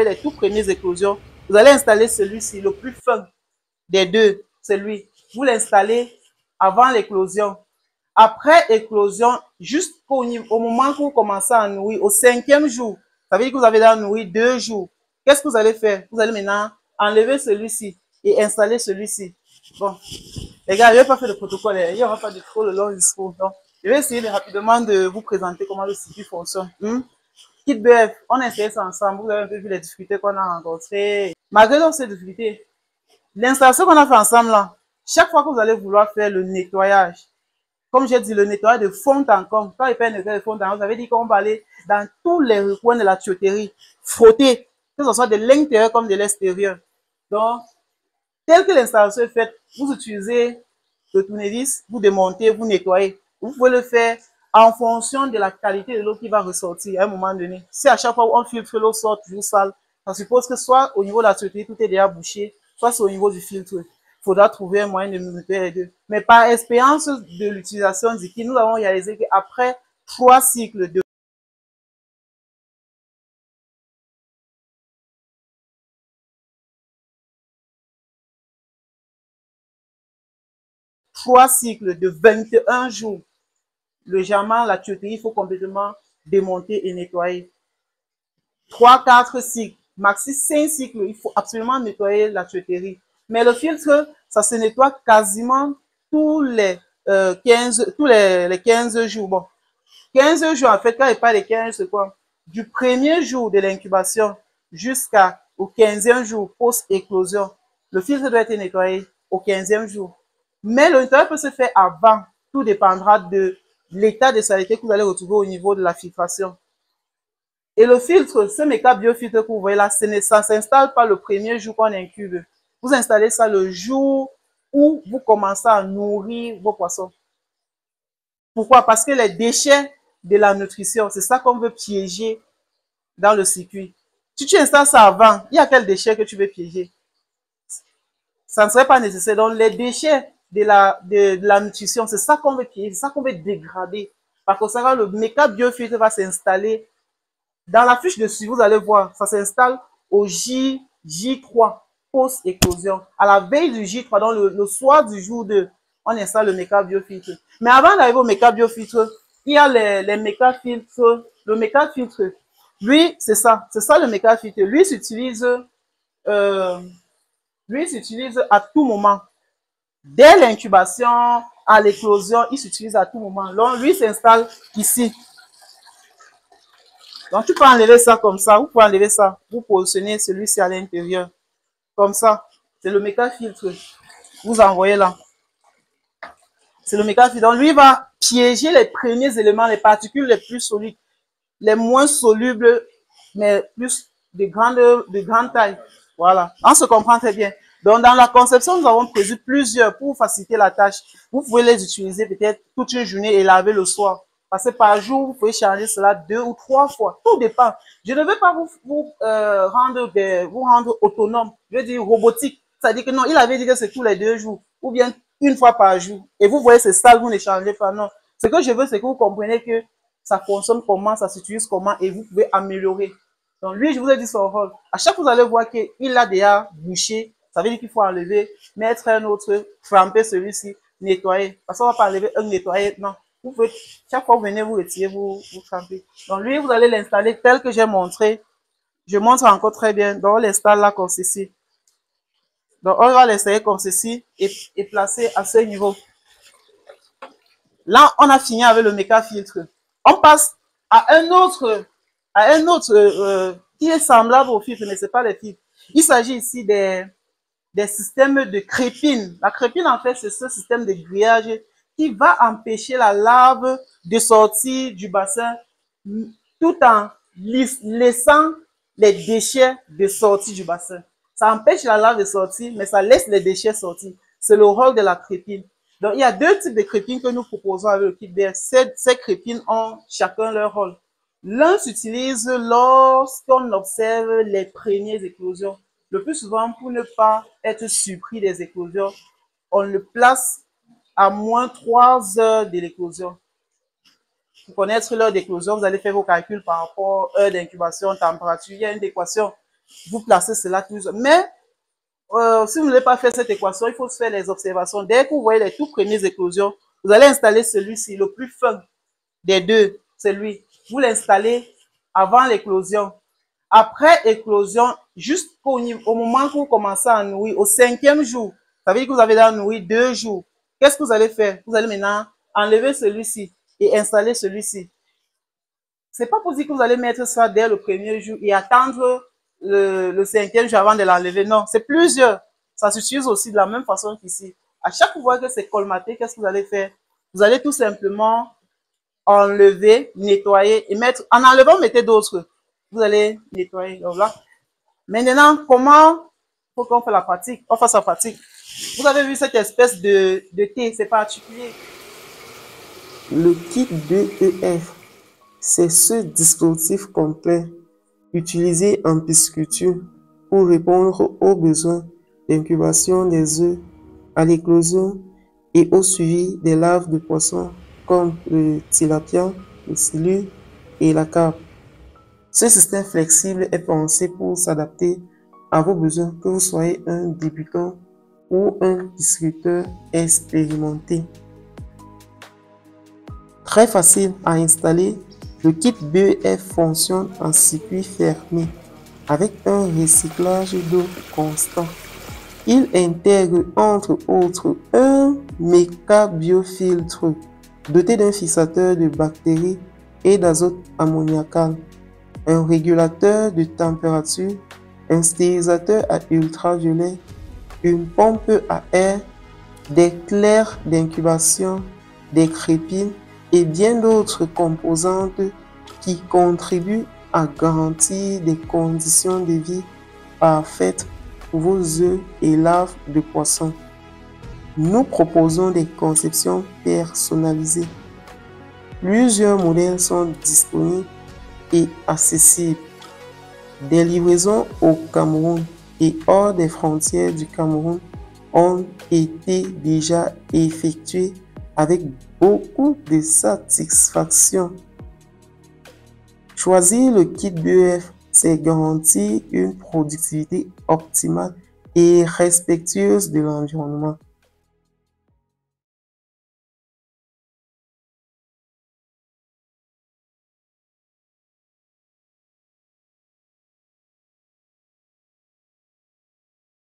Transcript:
voyez les tout premières éclosions, vous allez installer celui-ci, le plus fin des deux, c'est lui. Vous l'installez avant l'éclosion. Après éclosion, jusqu'au moment que vous commencez à nourrir, au 5e jour, ça veut dire que vous avez déjà nourri 2 jours. Qu'est-ce que vous allez faire? Vous allez maintenant enlever celui-ci et installer celui-ci. Bon, les gars, je ne vais pas faire de protocole, il n'y aura pas de trop le long discours. Donc, je vais essayer rapidement de vous présenter comment le circuit fonctionne. Kit BF, on a essayé ça ensemble, vous avez un peu vu les difficultés qu'on a rencontrées. Malgré donc ces difficultés, l'installation qu'on a fait ensemble là, chaque fois que vous allez vouloir faire le nettoyage, comme j'ai dit, le nettoyage de fond en comble, quand il fait un nettoyage de fond en comble, vous avez dit qu'on va aller dans tous les recoins de la tuyauterie, frotter, que ce soit de l'intérieur comme de l'extérieur. Donc, tel que l'installation est faite, vous utilisez le tournevis, vous démontez, vous nettoyez. Vous pouvez le faire en fonction de la qualité de l'eau qui va ressortir à un moment donné. Si à chaque fois on filtre, l'eau sort toujours sale, ça suppose que soit au niveau de la tuyauterie, tout est déjà bouché, soit c'est au niveau du filtre. Il faudra trouver un moyen de nettoyer les deux. Mais par expérience de l'utilisation du kit, nous avons réalisé qu'après 3 cycles de trois cycles de 21 jours, le germain, la tuyauterie, il faut complètement démonter et nettoyer. 3-4 cycles, maxi 5 cycles, il faut absolument nettoyer la tuyauterie. Mais le filtre, ça se nettoie quasiment tous les 15 jours. Bon, 15 jours, en fait, quand il parle de 15, c'est quoi? Du premier jour de l'incubation jusqu'au 15e jour post-éclosion, le filtre doit être nettoyé au 15e jour. Mais le nettoyage peut se faire avant. Tout dépendra de l'état de saleté que vous allez retrouver au niveau de la filtration. Et le filtre, ce méca biofiltre que vous voyez là, ça ne s'installe pas le premier jour qu'on incube. Vous installez ça le jour où vous commencez à nourrir vos poissons. Pourquoi? Parce que les déchets de la nutrition, c'est ça qu'on veut piéger dans le circuit. Si tu installes ça avant, il y a quel déchet que tu veux piéger? Ça ne serait pas nécessaire. Donc, les déchets de la nutrition, c'est ça qu'on veut piéger, c'est ça qu'on veut dégrader. Par conséquent, le méca biofiltre va s'installer. Dans la fiche de suivi, vous allez voir, ça s'installe au J3, post-éclosion. À la veille du J3, donc le soir du jour 2, on installe le méca biofiltre. Mais avant d'arriver au méca biofiltre, il y a les méca filtres. Le méca filtre, lui, c'est ça le méca filtre. Lui s'utilise à tout moment. Dès l'incubation, à l'éclosion, il s'utilise à tout moment. Donc, lui s'installe ici. Donc, tu peux enlever ça comme ça. Vous pouvez enlever ça. Vous positionnez celui-ci à l'intérieur. Comme ça. C'est le méca filtre. Vous envoyez là. C'est le méca filtre. Donc, lui va piéger les premiers éléments, les particules les plus solides, les moins solubles, mais plus de grande taille. Voilà. On se comprend très bien. Donc, dans la conception, nous avons prévu plusieurs pour faciliter la tâche. Vous pouvez les utiliser peut-être toute une journée et laver le soir. Parce que par jour, vous pouvez changer cela 2 ou 3 fois. Tout dépend. Je ne veux pas vous rendre autonome. Je veux dire robotique. C'est-à-dire que non, il avait dit que c'est tous les 2 jours. Ou bien une fois par jour. Et vous voyez, c'est sale, vous ne changez pas. Non. Ce que je veux, c'est que vous compreniez que ça fonctionne comment, ça s'utilise comment et vous pouvez améliorer. Donc lui, je vous ai dit son rôle. À chaque fois, vous allez voir qu'il a déjà bouché. Ça veut dire qu'il faut enlever, mettre un autre, tremper celui-ci, nettoyer. Parce qu'on ne va pas enlever un nettoyer, non. Vous pouvez, chaque fois que vous venez, vous retirez, vous trempez. Donc lui, vous allez l'installer tel que j'ai montré. Je montre encore très bien. Donc on l'installe là comme ceci. Donc on va l'installer comme ceci et placer à ce niveau. Là, on a fini avec le méca filtre. On passe à un autre qui est semblable au filtre, mais ce n'est pas les filtres. Il s'agit ici des systèmes de crépine. La crépine, en fait, c'est ce système de grillage qui va empêcher la larve de sortir du bassin tout en laissant les déchets de sortir du bassin. Ça empêche la larve de sortir, mais ça laisse les déchets sortir. C'est le rôle de la crépine. Donc, il y a 2 types de crépines que nous proposons avec le kit BF. Ces crépines ont chacun leur rôle. L'un s'utilise lorsqu'on observe les premières éclosions. Le plus souvent, pour ne pas être surpris des éclosions, on le place à moins 3 heures de l'éclosion. Pour connaître l'heure d'éclosion, vous allez faire vos calculs par rapport à heure d'incubation, température. Il y a une équation vous placez cela toujours. Mais si vous ne voulez pas faire cette équation, il faut faire les observations. Dès que vous voyez les tout premières éclosions, vous allez installer celui-ci, le plus fin des deux, c'est lui. Vous l'installez avant l'éclosion. Après éclosion, juste au moment que vous commencez à nourrir, au 5e jour, ça veut dire que vous avez déjà nourri 2 jours. Qu'est-ce que vous allez faire? Vous allez maintenant enlever celui-ci et installer celui-ci. C'est pas pour dire que vous allez mettre ça dès le 1er jour et attendre le 5e jour avant de l'enlever. Non, c'est plusieurs. Ça s'utilise aussi de la même façon qu'ici. À chaque fois que c'est colmaté, qu'est-ce que vous allez faire? Vous allez tout simplement enlever, nettoyer et mettre. En enlevant, mettez d'autres. Vous allez nettoyer. Donc là. Maintenant, comment faut qu'on fasse la pratique? On fasse la pratique. Vous avez vu cette espèce de thé, c'est particulier. Le kit BEF, c'est ce dispositif complet utilisé en pisciculture pour répondre aux besoins d'incubation des œufs, à l'éclosion et au suivi des larves de poissons comme le tilapia, le silure et la carpe. Ce système flexible est pensé pour s'adapter à vos besoins, que vous soyez un débutant ou un pisciculteur expérimenté. Très facile à installer, le kit BEF fonctionne en circuit fermé avec un recyclage d'eau constant. Il intègre entre autres un mécabiofiltre doté d'un fixateur de bactéries et d'azote ammoniacal, un régulateur de température, un stérilisateur à ultraviolet, une pompe à air, des clairs d'incubation, des crépines et bien d'autres composantes qui contribuent à garantir des conditions de vie parfaites pour vos œufs et larves de poissons. Nous proposons des conceptions personnalisées. Plusieurs modèles sont disponibles et accessibles. Des livraisons au Cameroun et hors des frontières du Cameroun ont été déjà effectuées avec beaucoup de satisfaction. Choisir le kit BEF, c'est garantir une productivité optimale et respectueuse de l'environnement.